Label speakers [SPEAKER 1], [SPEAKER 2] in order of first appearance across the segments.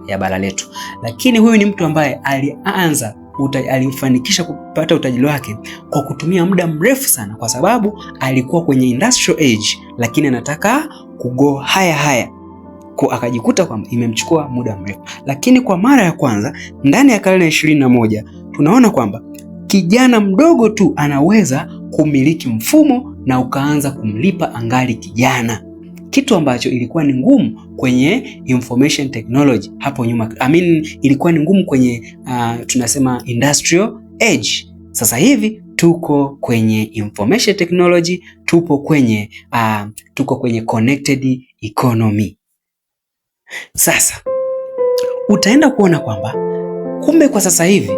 [SPEAKER 1] ya bara letu. Lakini huyu ni mtu ambaye alifanikisha kupata utajiri wake kwa kutumia muda mrefu sana, kwa sababu alikuwa kwenye industrial age, lakini anataka kugo haya kwa akajikuta kwamba imemchukua muda mrefu. Lakini kwa mara ya kwanza ndani ya karne ya 21 tunaona kwamba kijana mdogo tu anaweza kumiliki mfumo na ukaanza kumlipa angali kijana, kitu ambacho ilikuwa ni ngumu kwenye information technology hapo nyuma. Ilikuwa ni ngumu kwenye tunasema industrial age. Sasa hivi tuko kwenye information technology, tuko kwenye connected economy. Sasa utaenda kuona kwamba kumbe kwa sasa hivi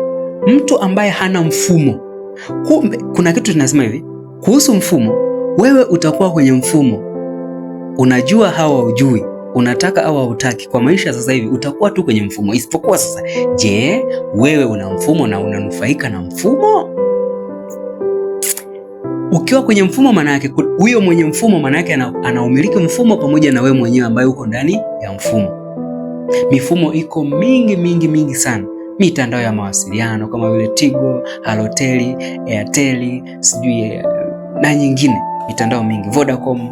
[SPEAKER 1] mtu ambaye hana mfumo, kumbe kuna kitu tunasema hivi kuhusu mfumo. Wewe utakuwa kwenye mfumo, unajua hawa ujui, unataka au hutaki, kwa maisha sasa hivi utakuwa tu kwenye mfumo. Isipokuwa sasa, je, wewe una mfumo na unanufaika na mfumo? Ukiwa kwenye mfumo, maana yake huyo mwenye mfumo, maana yake anaumiliki mfumo pamoja na wewe mwenyewe ambaye uko ndani ya mfumo. Mifumo iko mingi sana. Mitandao ya mawasiliano kama vile Tigo, Halotel, Airtel, sijui na nyingine, mitandao mingi, Vodacom,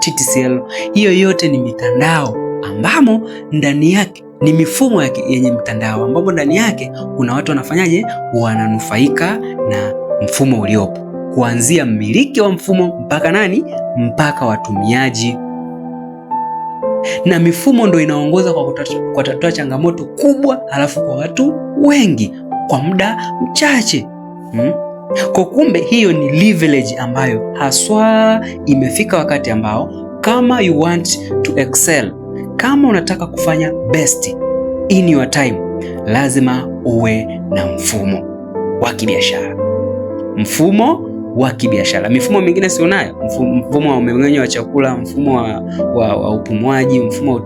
[SPEAKER 1] TTCL, hiyo yote ni mitandao ambamo ndani yake ni mifumo yenye mtandao, ambapo ndani yake kuna watu wanafanyaje, wananufaika na mfumo uliopo, kuanzia mmiliki wa mfumo mpaka nani, mpaka watumiaji. Na mifumo ndo inaongoza kwa kutatua changamoto kubwa, halafu kwa watu wengi kwa muda mchache. Kwa kumbe hiyo ni leverage ambayo haswa imefika wakati ambao kama you want to excel, kama unataka kufanya best in your time, lazima uwe na mfumo wa kibiashara. Mifumo mingine si unayo? Mfumo wa mmeng'enyo wa chakula, mfumo wa upumuaji, mfumo wa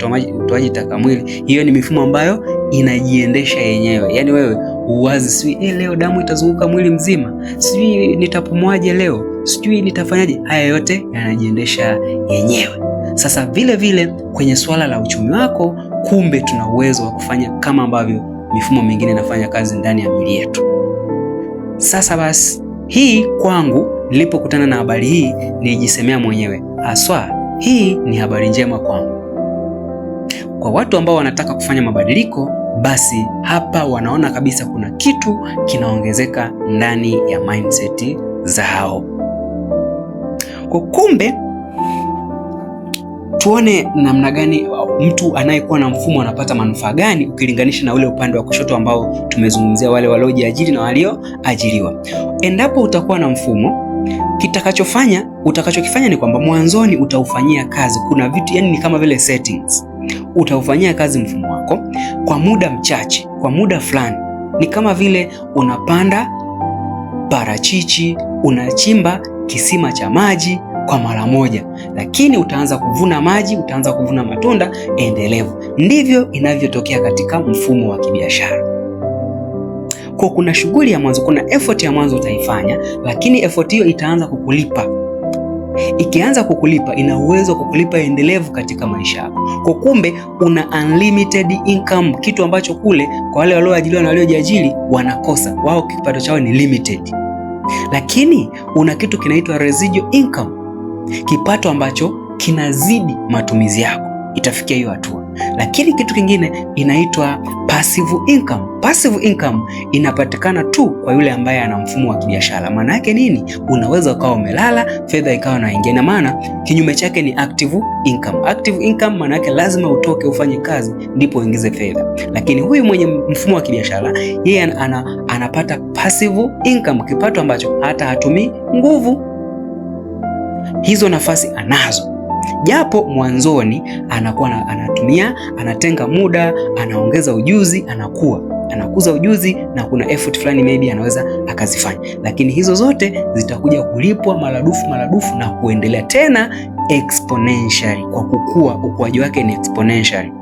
[SPEAKER 1] utoaji taka mwili. Hiyo ni mifumo ambayo inajiendesha yenyewe. Yaani wewe uwazi, sijui leo damu itazunguka mwili mzima, sijui nitapumuaje leo, sijui nitafanyaje. Haya yote yanajiendesha yenyewe. Sasa vile kwenye swala la uchumi wako, kumbe tuna uwezo wa kufanya kama ambavyo mifumo mingine inafanya kazi ndani ya miili yetu. Sasa basi, hii kwangu, nilipokutana na habari hii nilijisemea mwenyewe, haswa hii ni habari njema kwangu. Kwa watu ambao wanataka kufanya mabadiliko, basi hapa wanaona kabisa kuna kitu kinaongezeka ndani ya mindset zao. Kwa kumbe tuone namna gani mtu anayekuwa na mfumo anapata manufaa gani ukilinganisha na ule upande wa kushoto ambao tumezungumzia, wale waliojiajiri na walioajiriwa. Endapo utakuwa na mfumo, utakachokifanya ni kwamba mwanzoni utaufanyia kazi. Kuna vitu, yani ni kama vile settings. Utaufanyia kazi mfumo wako kwa muda mchache, kwa muda fulani. Ni kama vile unapanda parachichi, unachimba kisima cha maji kwa mara moja, lakini utaanza kuvuna maji, utaanza kuvuna matunda endelevu. Ndivyo inavyotokea katika mfumo wa kibiashara. Kwa kuna shughuli ya mwanzo, kuna effort ya mwanzo utaifanya, lakini effort hiyo itaanza kukulipa. Ikianza kukulipa, ina uwezo wa kukulipa endelevu katika maisha yako. Kwa kumbe una unlimited income, kitu ambacho kule kwa wale walioajiriwa na waliojiajiri wanakosa. Wao kipato chao ni limited. Lakini una kitu kinaitwa residual income, kipato ambacho kinazidi matumizi yako. Itafikia hiyo hatua. Lakini kitu kingine inaitwa passive income. Passive income inapatikana tu kwa yule ambaye ana mfumo wa kibiashara. Maana yake nini? Unaweza ukawa umelala, fedha ikawa inaingia. Na maana kinyume chake ni active income. Active income maana yake lazima utoke ufanye kazi ndipo uingize fedha. Lakini huyu mwenye mfumo wa kibiashara, yeye anapata passive income, kipato ambacho hata hatumii nguvu. Hizo nafasi anazo. Japo mwanzoni anatenga muda, anaongeza ujuzi, anakuza ujuzi, na kuna effort fulani maybe anaweza akazifanya, lakini hizo zote zitakuja kulipwa maradufu na kuendelea tena exponentially. Kwa kukua, ukuaji wake ni exponentially.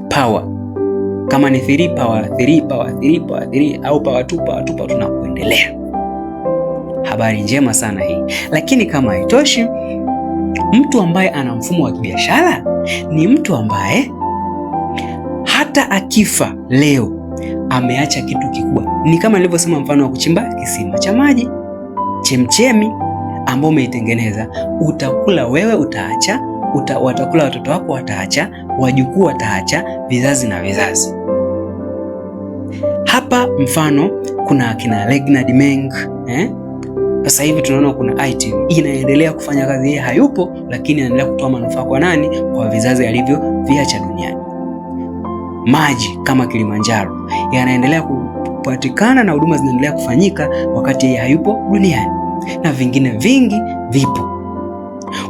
[SPEAKER 1] Power kama ni 3 power 3 power 3 power 3 au power 2 tunakuendelea. Habari njema sana hii. Lakini kama haitoshi, mtu ambaye ana mfumo wa kibiashara ni mtu ambaye hata akifa leo ameacha kitu kikubwa. Ni kama nilivyosema mfano wa kuchimba kisima cha maji, chemchemi ambao umeitengeneza. Utakula wewe, utaacha, watakula watoto wako, wataacha, wajukuu wataacha, vizazi na vizazi. Hapa mfano kuna kina Leonard Meng, sasa hivi tunaona kuna ITV inaendelea kufanya kazi. Yeye hayupo, lakini anaendelea kutoa manufaa kwa nani? Kwa vizazi alivyoviacha duniani. Maji kama Kilimanjaro yanaendelea kupatikana na huduma zinaendelea kufanyika wakati yeye hayupo duniani, na vingine vingi vipo.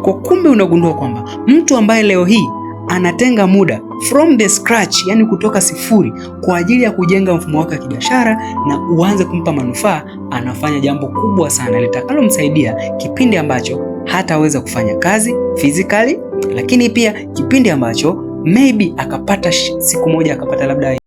[SPEAKER 1] Kwa kumbe unagundua kwamba mtu ambaye leo hii anatenga muda from the scratch, yani kutoka sifuri, kwa ajili ya kujenga mfumo wake wa kibiashara na uanze kumpa manufaa, anafanya jambo kubwa sana litakalomsaidia kipindi ambacho hataweza kufanya kazi physically, lakini pia kipindi ambacho maybe akapata siku moja akapata labda